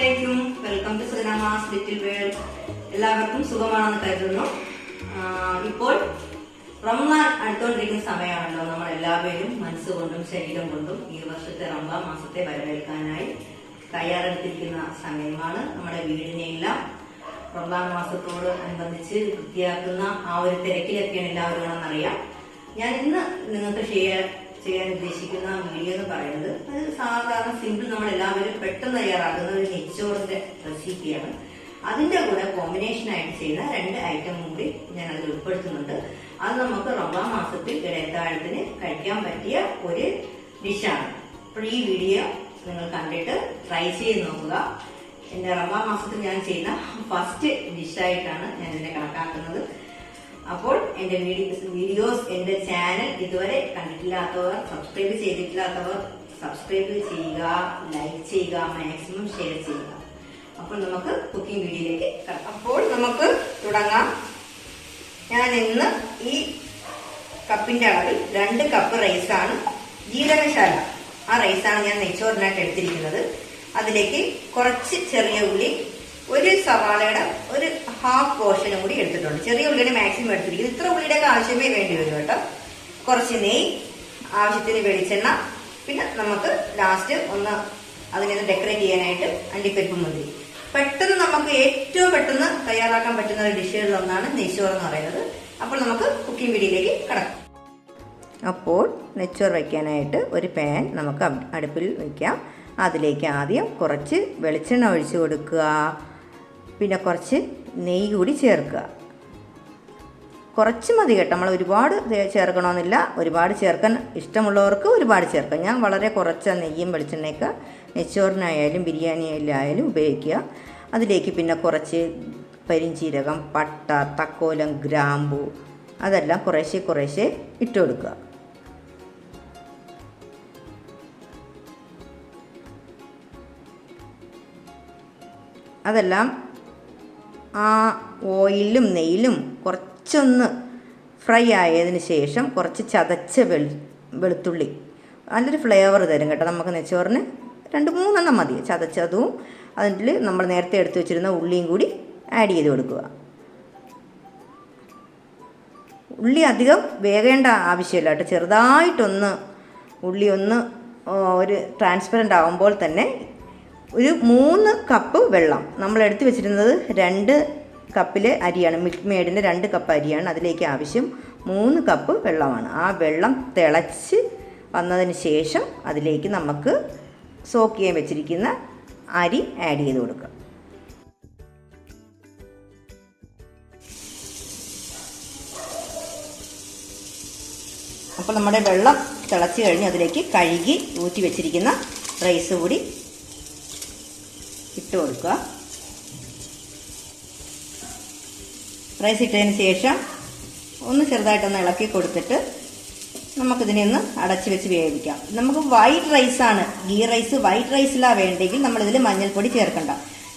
Assalamualaikum. Welcome to Suganama's Little World. എല്ലാവർക്കും സുഖമാണെന്ന് കരുതുന്നു. ഇപ്പോൾ റംസാൻ അടുത്തുകൊണ്ടിരിക്കുന്ന സമയമാണല്ലോ. നമ്മൾ എല്ലാവരും മനസ്സുകൊണ്ടും ശരീരം കൊണ്ടും ഈ വർഷത്തെ റംസാൻ മാസത്തെ വരവേൽക്കാനായി തയ്യാറെടുത്തിരിക്കുന്ന സമയമാണ്. നമ്മുടെ വീടിനെല്ലാം റംസാൻ മാസത്തോട് അനുബന്ധിച്ച് വൃത്തിയാക്കുന്ന ആ ഒരു തിരക്കിലൊക്കെയാണ് എല്ലാവരും ആണെന്നറിയാം. ഞാൻ ഇന്ന് നിങ്ങൾക്ക് ചെയ്യാൻ ഉദ്ദേശിക്കുന്ന വീഡിയോ എന്ന് പറയുന്നത് അത് സാധാരണ സിമ്പിൾ നമ്മളെല്ലാവരും പെട്ടെന്ന് തയ്യാറാക്കുന്ന ഒരു നെയ്ച്ചോറിന്റെ റെസിപ്പിയാണ്. അതിന്റെ കൂടെ കോമ്പിനേഷൻ ആയിട്ട് ചെയ്യുന്ന 2 ഐറ്റം കൂടി ഞാൻ അതിൽ ഉൾപ്പെടുത്തുന്നുണ്ട്. അത് നമുക്ക് റമദാൻ മാസത്തിൽ ഇടയത്താഴത്തിന് കഴിക്കാൻ പറ്റിയ ഒരു ഡിഷാണ്. അപ്പോൾ ഈ വീഡിയോ നിങ്ങൾ കണ്ടിട്ട് ട്രൈ ചെയ്ത് നോക്കുക. എന്റെ റമദാൻ മാസത്തിൽ ഞാൻ ചെയ്യുന്ന ഫസ്റ്റ് ഡിഷായിട്ടാണ് ഞാൻ ഇതിനെ കണക്കാക്കുന്നത്. അപ്പോൾ എന്റെ വീഡിയോസ് എന്റെ ചാനൽ ഇതുവരെ കണ്ടിട്ടില്ലാത്തവർ, സബ്സ്ക്രൈബ് ചെയ്തിട്ടില്ലാത്തവർ സബ്സ്ക്രൈബ് ചെയ്യുക, ലൈക്ക് ചെയ്യുക, മാക്സിമം ഷെയർ ചെയ്യുക. അപ്പോൾ നമുക്ക് കുക്കിംഗ് വീഡിയോയിലേക്ക് കടക്കാം. അപ്പോൾ നമുക്ക് തുടങ്ങാം. ഞാൻ ഇന്ന് ഈ കപ്പിന്റെ അളവിൽ 2 കപ്പ് റൈസാണ്, ജീരകശാല ആ റൈസാണ് ഞാൻ നെയ്ച്ചോറിനായിട്ട് എടുത്തിരിക്കുന്നത്. അതിലേക്ക് കുറച്ച് ചെറിയ ഉള്ളി, ഒരു സവാളയുടെ ഒരു ഹാഫ് പോർഷനും കൂടി എടുത്തിട്ടുണ്ട്. ചെറിയ ഉള്ളിയുടെ മാക്സിമം എടുത്തിരിക്കുന്നത്. ഇത്ര ഉള്ളിയുടെ ഒക്കെ ആവശ്യമേ വേണ്ടി വരും കേട്ടോ. കുറച്ച് നെയ്യ്, ആവശ്യത്തിന് വെളിച്ചെണ്ണ, പിന്നെ നമുക്ക് ലാസ്റ്റ് ഒന്ന് അതിനെ ഡെക്കറേറ്റ് ചെയ്യാനായിട്ട് അണ്ടിപ്പരിപ്പ് മുന്തിരി. പെട്ടെന്ന് നമുക്ക് ഏറ്റവും പെട്ടെന്ന് തയ്യാറാക്കാൻ പറ്റുന്ന ഒരു ഡിഷുകളിൽ ഒന്നാണ് നെയ്ച്ചോറ് എന്ന് പറയുന്നത്. അപ്പോൾ നമുക്ക് കുക്കിംഗ് വീഡിയോയിലേക്ക് കടക്കാം. അപ്പോൾ നെയ്ച്ചോറ് വയ്ക്കാനായിട്ട് ഒരു പാൻ നമുക്ക് അടുപ്പിൽ വയ്ക്കാം. അതിലേക്ക് ആദ്യം കുറച്ച് വെളിച്ചെണ്ണ ഒഴിച്ചു കൊടുക്കുക. പിന്നെ കുറച്ച് നെയ്യ് കൂടി ചേർക്കുക. കുറച്ച് മതി കേട്ടോ, നമ്മൾ ഒരുപാട് ചേർക്കണമെന്നില്ല. ഒരുപാട് ചേർക്കാൻ ഇഷ്ടമുള്ളവർക്ക് ഒരുപാട് ചേർക്കാം. ഞാൻ വളരെ കുറച്ച് നെയ്യും വെളിച്ചെണ്ണയൊക്കെ നെയ്ച്ചോറിനായാലും ബിരിയാണിയിലായാലും ഉപയോഗിക്കുക. അതിലേക്ക് പിന്നെ കുറച്ച് പെരിഞ്ചീരകം, പട്ട, തക്കോലം, ഗ്രാമ്പു അതെല്ലാം കുറേശ്ശെ ഇട്ട് കൊടുക്കുക. അതെല്ലാം ആ ഓയിലും നെയ്യിലും കുറച്ചൊന്ന് ഫ്രൈ ആയതിന് ശേഷം കുറച്ച് ചതച്ച വെളുത്തുള്ളി നല്ലൊരു ഫ്ലേവർ തരും കേട്ടോ. നമുക്ക് നെയ്ച്ചോറിന് 2-3 എണ്ണം മതി. ചതച്ചതും അതിൽ നമ്മൾ നേരത്തെ എടുത്തു വെച്ചിരുന്ന ഉള്ളിയും കൂടി ആഡ് ചെയ്ത് കൊടുക്കുക. ഉള്ളി അധികം വേകേണ്ട ആവശ്യമില്ല കേട്ടോ. ചെറുതായിട്ടൊന്ന് ഉള്ളി ഒരു ട്രാൻസ്പെറൻ്റ് ആകുമ്പോൾ തന്നെ ഒരു 3 കപ്പ് വെള്ളം, നമ്മൾ എടുത്തു വെച്ചിരുന്നത് 2 കപ്പിലെ അരിയാണ്, മിൽക്ക് മെയ്ഡിൻ്റെ 2 കപ്പ് അരിയാണ്. അതിലേക്ക് ആവശ്യം 3 കപ്പ് വെള്ളമാണ്. ആ വെള്ളം തിളച്ച് വന്നതിന് ശേഷം അതിലേക്ക് നമുക്ക് സോക്ക് ചെയ്യാൻ വെച്ചിരിക്കുന്ന അരി ആഡ് ചെയ്ത് കൊടുക്കുക. അപ്പോൾ നമ്മുടെ വെള്ളം തിളച്ച് കഴിഞ്ഞ് അതിലേക്ക് കഴുകി ഊറ്റി വെച്ചിരിക്കുന്ന റൈസ് കൂടി ഇട്ട് കൊടുക്കുക. റൈസ് ഇട്ടതിന് ശേഷം ഒന്ന് ചെറുതായിട്ടൊന്ന് ഇളക്കി കൊടുത്തിട്ട് നമുക്കിതിനെ ഒന്ന് അടച്ചു വെച്ച് വേവിക്കാം. നമുക്ക് വൈറ്റ് റൈസാണ്, ഗീ റൈസ് വൈറ്റ് റൈസിലാണ് വേണ്ടെങ്കിൽ നമ്മളിതിൽ മഞ്ഞൾപ്പൊടി ചേർക്കണ്ട.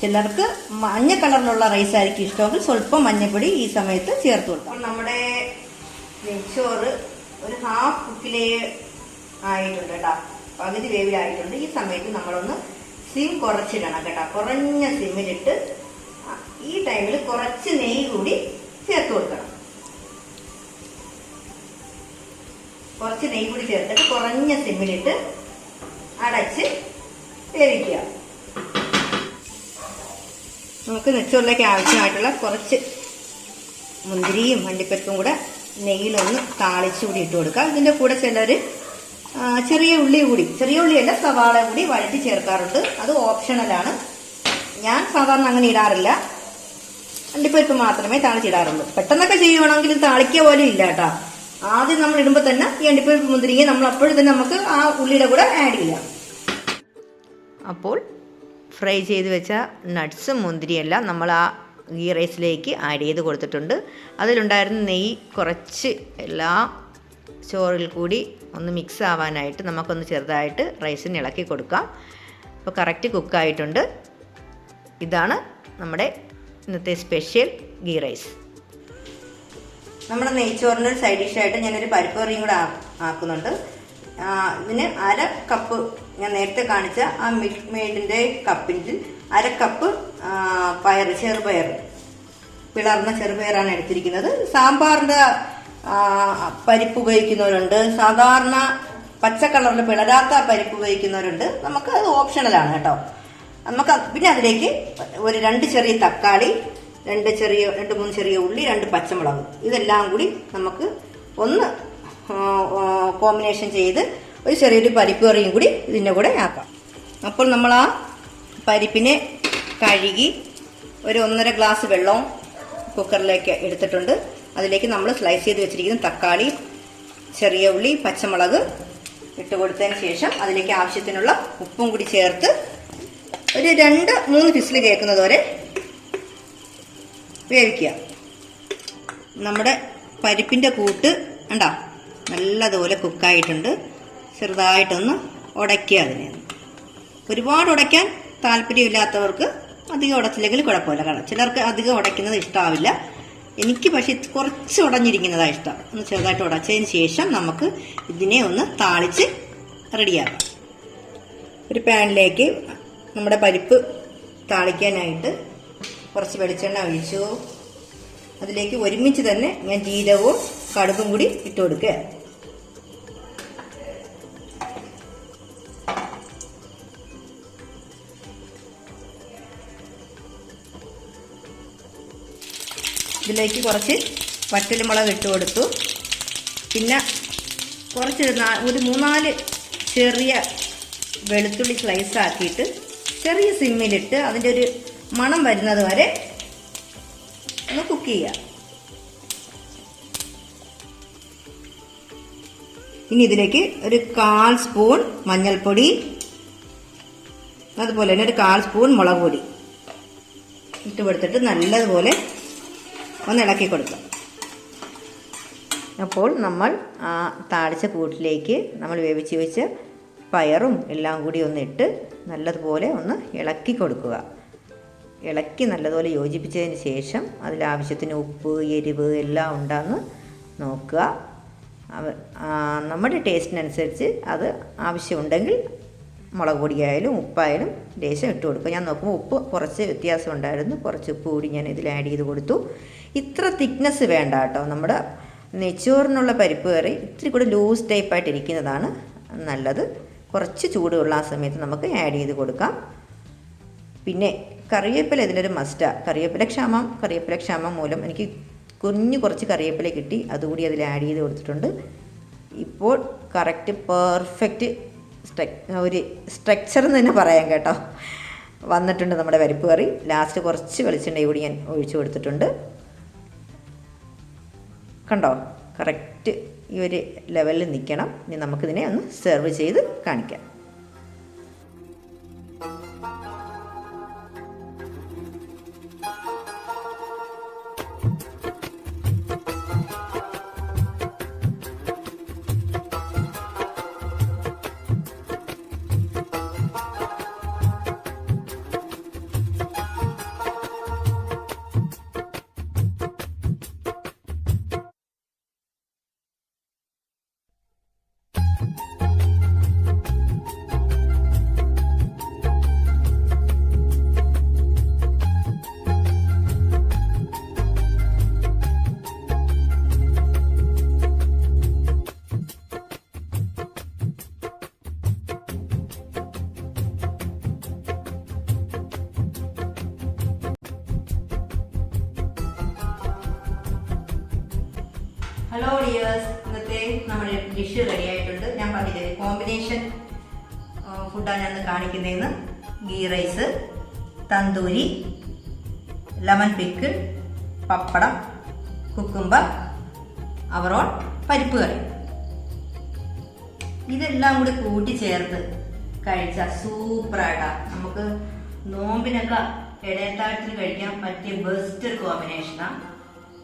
ചിലർക്ക് മഞ്ഞ കളറിലുള്ള റൈസ് ആയിരിക്കും ഇഷ്ടമെങ്കിൽ സ്വല്പം മഞ്ഞൾപ്പൊടി ഈ സമയത്ത് ചേർത്ത് കൊടുക്കാം. അപ്പോൾ നമ്മുടെ നെയ്ച്ചോറ് ഒരു ഹാഫ് കുക്കിലേ ആയിട്ടുണ്ട് കേട്ടോ, പകുതി വേവിലായിട്ടുണ്ട്. ഈ സമയത്ത് നമ്മളൊന്ന് സിം കുറച്ചിടണം കേട്ടോ. കുറഞ്ഞ സിമ്മിലിട്ട് ഈ ടൈമിൽ കുറച്ച് നെയ്യ് കൂടി ചേർത്ത് കൊടുക്കണം. കുറച്ച് നെയ്യ് കൂടി ചേർത്തിട്ട് കുറഞ്ഞ സിമ്മിലിട്ട് അടച്ച് വേവിക്കുക. നമുക്ക് നെയ്ച്ചോറിലേക്ക് ആവശ്യമായിട്ടുള്ള കുറച്ച് മുന്തിരിയും അണ്ടിപ്പരിപ്പും കൂടെ നെയ്യിലൊന്ന് താളിച്ചു കൂടി ഇട്ട് കൊടുക്കുക. ഇതിൻ്റെ കൂടെ ചിലർ ചെറിയ ഉള്ളിയല്ല സവാള കൂടി വഴറ്റി ചേർക്കാറുണ്ട്. അത് ഓപ്ഷണലാണ്. ഞാൻ സാധാരണ അങ്ങനെ ഇടാറില്ല. അണ്ടിപ്പരിപ്പ് മാത്രമേ താളിച്ചിടാറുള്ളൂ. പെട്ടെന്നൊക്കെ ചെയ്യുവാണെങ്കിൽ താളിക്കുക പോലും ഇല്ല കേട്ടോ. ആദ്യം നമ്മൾ ഇടുമ്പോൾ തന്നെ ഈ അണ്ടിപ്പരിപ്പ് മുന്തിരിങ്ങ നമ്മൾ അപ്പോഴും തന്നെ നമുക്ക് ആ ഉള്ളിയുടെ കൂടെ ആഡ് ചെയ്യാം. അപ്പോൾ ഫ്രൈ ചെയ്ത് വെച്ച നട്ട്സും മുന്തിരിയെല്ലാം നമ്മൾ ആ ഗീ റൈസിലേക്ക് ആഡ് ചെയ്ത് കൊടുത്തിട്ടുണ്ട്. അതിലുണ്ടായിരുന്ന നെയ്യ് കുറച്ച് എല്ലാ ചോറിൽ കൂടി ഒന്ന് മിക്സ് ആവാനായിട്ട് നമുക്കൊന്ന് ചെറുതായിട്ട് റൈസിന് ഇളക്കി കൊടുക്കാം. അപ്പോൾ കറക്റ്റ് കുക്കായിട്ടുണ്ട്. ഇതാണ് നമ്മുടെ ഇന്നത്തെ സ്പെഷ്യൽ ഗീ റൈസ്. നമ്മുടെ നെയ്ച്ചോറിൻ്റെ സൈഡ് ഡിഷായിട്ട് ഞാനൊരു പരിപ്പ് കറിയും കൂടെ ആക്കുന്നുണ്ട്. ഇതിന് 1/2 കപ്പ് ഞാൻ നേരത്തെ കാണിച്ച ആ മിൽക്ക് മെയ്ഡിൻ്റെ കപ്പിൽ അരക്കപ്പ് പയർ, ചെറുപയർ, പിളർന്ന ചെറുപയറാണ് എടുത്തിരിക്കുന്നത്. സാമ്പാറിന്റെ പരിപ്പ് ഉപയോഗിക്കുന്നവരുണ്ട്, സാധാരണ പച്ച കളറിൽ പിളരാത്ത പരിപ്പ് ഉപയോഗിക്കുന്നവരുണ്ട്. നമുക്ക് അത് ഓപ്ഷണലാണ് കേട്ടോ. നമുക്ക് പിന്നെ അതിലേക്ക് ഒരു 2 ചെറിയ തക്കാളി, 2-3 ചെറിയ ഉള്ളി, 2 പച്ചമുളക്, ഇതെല്ലാം കൂടി നമുക്ക് ഒന്ന് കോമ്പിനേഷൻ ചെയ്ത് ഒരു ചെറിയൊരു പരിപ്പ് കറിയും കൂടി ഇതിൻ്റെ കൂടെ ആക്കാം. അപ്പോൾ നമ്മൾ ആ പരിപ്പിനെ കഴുകി ഒരു 1.5 ഗ്ലാസ് വെള്ളവും കുക്കറിലേക്ക് എടുത്തിട്ടുണ്ട്. അതിലേക്ക് നമ്മൾ സ്ലൈസ് ചെയ്ത് വെച്ചിരിക്കുന്ന തക്കാളി, ചെറിയ ഉള്ളി, പച്ചമുളക് ഇട്ട് കൊടുത്തതിന് ശേഷം അതിലേക്ക് ആവശ്യത്തിനുള്ള ഉപ്പും കൂടി ചേർത്ത് ഒരു 2-3 വിസിൽ കേൾക്കുന്നത് വരെ വേവിക്കുക. നമ്മുടെ പരിപ്പിൻ്റെ കൂട്ട് കണ്ടോ നല്ലതുപോലെ കുക്കായിട്ടുണ്ട്. ചെറുതായിട്ടൊന്ന് ഉടയ്ക്കുക. അതിനെ ഒരുപാട് ഉടയ്ക്കാൻ താല്പര്യമില്ലാത്തവർക്ക് അധികം ഉടച്ചില്ലെങ്കിൽ കുഴപ്പമില്ല. കാരണം ചിലർക്ക് അധികം ഉടയ്ക്കുന്നത് ഇഷ്ടമാവില്ല. എനിക്ക് പക്ഷേ കുറച്ച് ഉടഞ്ഞിരിക്കുന്നതാണ് ഇഷ്ടം. ഒന്ന് ചെറുതായിട്ട് ഉടച്ചതിന് ശേഷം നമുക്ക് ഇതിനെ ഒന്ന് താളിച്ച് റെഡിയാക്കാം. ഒരു പാനിലേക്ക് നമ്മുടെ പരിപ്പ് താളിക്കാനായിട്ട് കുറച്ച് വെളിച്ചെണ്ണ ഒഴിച്ചു. അതിലേക്ക് ഒരുമിച്ച് തന്നെ ഞാൻ ജീരകവും കടുകും കൂടി ഇട്ട് കൊടുക്കുക. ഇതിലേക്ക് കുറച്ച് വറ്റൽമുളക് ഇട്ട് കൊടുത്തു. പിന്നെ കുറച്ച് ഒരു 3-4 ചെറിയ വെളുത്തുള്ളി സ്ലൈസ് ആക്കിയിട്ട് ചെറിയ സിമ്മിലിട്ട് അതിൻ്റെ ഒരു മണം വരുന്നത് വരെ ഒന്ന് കുക്ക് ചെയ്യുക. ഇനി ഇതിലേക്ക് ഒരു 1/4 സ്പൂൺ മഞ്ഞൾപ്പൊടി, അതുപോലെ തന്നെ ഒരു 1/4 സ്പൂൺ മുളക് പൊടി ഇട്ട് കൊടുത്തിട്ട് നല്ലതുപോലെ ഒന്ന് ഇളക്കി കൊടുക്കുക. അപ്പോൾ നമ്മൾ ആ താളിച്ച കൂട്ടിലേക്ക് നമ്മൾ വേവിച്ച് വെച്ച പയറും എല്ലാം കൂടി ഒന്ന് ഇട്ട് നല്ലതുപോലെ ഒന്ന് ഇളക്കി കൊടുക്കുക. ഇളക്കി നല്ലതുപോലെ യോജിപ്പിച്ചതിന് ശേഷം അതിലാവശ്യത്തിന് ഉപ്പ്, എരിവ് എല്ലാം ഉണ്ടെന്ന് നോക്കുക. നമ്മുടെ ടേസ്റ്റിനനുസരിച്ച് അത് ആവശ്യമുണ്ടെങ്കിൽ മുളക് പൊടിയായാലും ഉപ്പായാലും ലേശം ഇട്ട് കൊടുക്കുക. ഞാൻ നോക്കുമ്പോൾ ഉപ്പ് കുറച്ച് വ്യത്യാസം ഉണ്ടായിരുന്നു. കുറച്ച് ഉപ്പ് കൂടി ഞാൻ ഇതിൽ ആഡ് ചെയ്ത് കൊടുത്തു. ഇത്ര തിക്നെസ് വേണ്ട കേട്ടോ. നമ്മുടെ നെയ്ച്ചോറിനുള്ള പരിപ്പ് കറി ഇത്തിരി കൂടെ ലൂസ് ടൈപ്പായിട്ടിരിക്കുന്നതാണ് നല്ലത്. കുറച്ച് ചൂടുള്ള ആ സമയത്ത് നമുക്ക് ആഡ് ചെയ്ത് കൊടുക്കാം. പിന്നെ കറിവേപ്പില ഇതിലൊരു മസ്റ്റാണ്. കറിവേപ്പില ക്ഷാമം മൂലം എനിക്ക് കുറച്ച് കറിവേപ്പില കിട്ടി. അതുകൂടി അതിൽ ആഡ് ചെയ്ത് കൊടുത്തിട്ടുണ്ട്. ഇപ്പോൾ കറക്റ്റ് പെർഫെക്റ്റ് ഒരു സ്ട്രക്ചർ എന്ന് തന്നെ പറയാം കേട്ടോ വന്നിട്ടുണ്ട് നമ്മുടെ പരിപ്പ് കറി. ലാസ്റ്റ് കുറച്ച് വെളിച്ചെണ്ണ കൂടി ഞാൻ ഒഴിച്ചു കൊടുത്തിട്ടുണ്ട്. കണ്ടോ കറക്റ്റ് ഈ ഒരു ലെവലിൽ നിൽക്കണം. ഇനി നമുക്കിതിനെ ഒന്ന് സെർവ് ചെയ്ത് കാണിക്കാം. ഹലോ ഡിയേഴ്സ്, ഇന്നത്തെ നമ്മുടെ ഡിഷ് റെഡി ആയിട്ടുണ്ട്. ഞാൻ പറഞ്ഞില്ലേ കോമ്പിനേഷൻ ഫുഡാണ് ഞാൻ കാണിക്കുന്നതെന്ന്. Ghee rice, tandoori, lemon pickle, pappadam, cucumber, അവറോൺ, പരിപ്പ് കറി. ഇതെല്ലാം കൂടി കൂട്ടി ചേർത്ത് കഴിച്ചാൽ സൂപ്പറായിട്ടാ. നമുക്ക് നോമ്പിനൊക്കെ ഇടയത്താഴത്തിന് കഴിക്കാൻ പറ്റിയ ബെസ്റ്റ് ഒരു കോമ്പിനേഷനാണ്.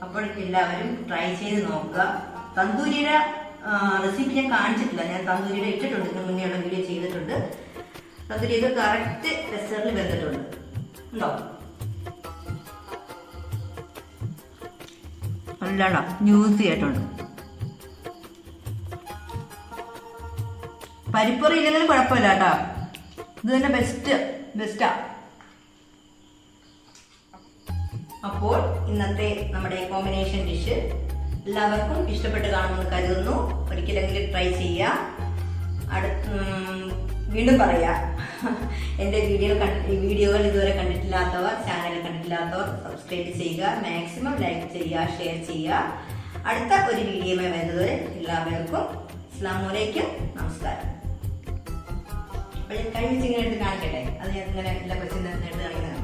അപ്പോൾ എല്ലാവരും ട്രൈ ചെയ്ത് നോക്കുക. തന്തൂരിയുടെ റെസിപ്പി ഞാൻ കാണിച്ചിട്ടില്ല. ഞാൻ തന്തൂരിയുടെ ഇട്ടിട്ടുണ്ട്, ഇതിന് മുന്നേ ഉള്ള വീഡിയോ ചെയ്തിട്ടുണ്ട്. തന്തൂരി ഇത് കറക്റ്റ് റെസ്റ്റോറൻറ്റിൽ വെച്ചിട്ടുണ്ട്. ഉണ്ടോ നല്ലോണം ജ്യൂസി ആയിട്ടുണ്ട്. പരിപ്പറി ഇല്ലെങ്കിലും കുഴപ്പമില്ല കേട്ടോ. ഇത് തന്നെ ബെസ്റ്റാ. 1/2 സ്പൂൺ മഞ്ഞൾപ്പൊടി, 1/2 സ്പൂൺ മുളക് പൊടി, 1/2 സ്പൂൺ എരിവ്, 1/2 സ്പൂൺ ഉപ്പ്, 1/2 സ്പൂൺ എല്ലാം കൂടി ചേർത്ത് അപ്പോൾ ഇന്നത്തെ നമ്മുടെ കോമ്പിനേഷൻ ഡിഷ് എല്ലാവർക്കും ഇഷ്ടപ്പെട്ട് കാണുമെന്ന് കരുതുന്നു. ഒരിക്കലെങ്കിലും ട്രൈ ചെയ്യുക. വീണ്ടും പറയാ, എൻ്റെ വീഡിയോകൾ ഇതുവരെ കണ്ടിട്ടില്ലാത്തവർ, ചാനൽ കണ്ടിട്ടില്ലാത്തവർ സബ്സ്ക്രൈബ് ചെയ്യുക, മാക്സിമം ലൈക്ക് ചെയ്യുക, ഷെയർ ചെയ്യുക. അടുത്ത ഒരു വീഡിയോയുമായി വരുന്നതുവരെ എല്ലാവർക്കും അസ്സലാമു അലൈക്കും, നമസ്കാരം. അപ്പൊ ഞാൻ കഴിഞ്ഞ ചിങ്ങ എടുത്ത് കാണിക്കട്ടെ. അത് ഞാൻ ഇങ്ങനെ എല്ലാ ക്വസ്റ്റ്യൻ എടുത്ത് കാണിക്കുന്നത്.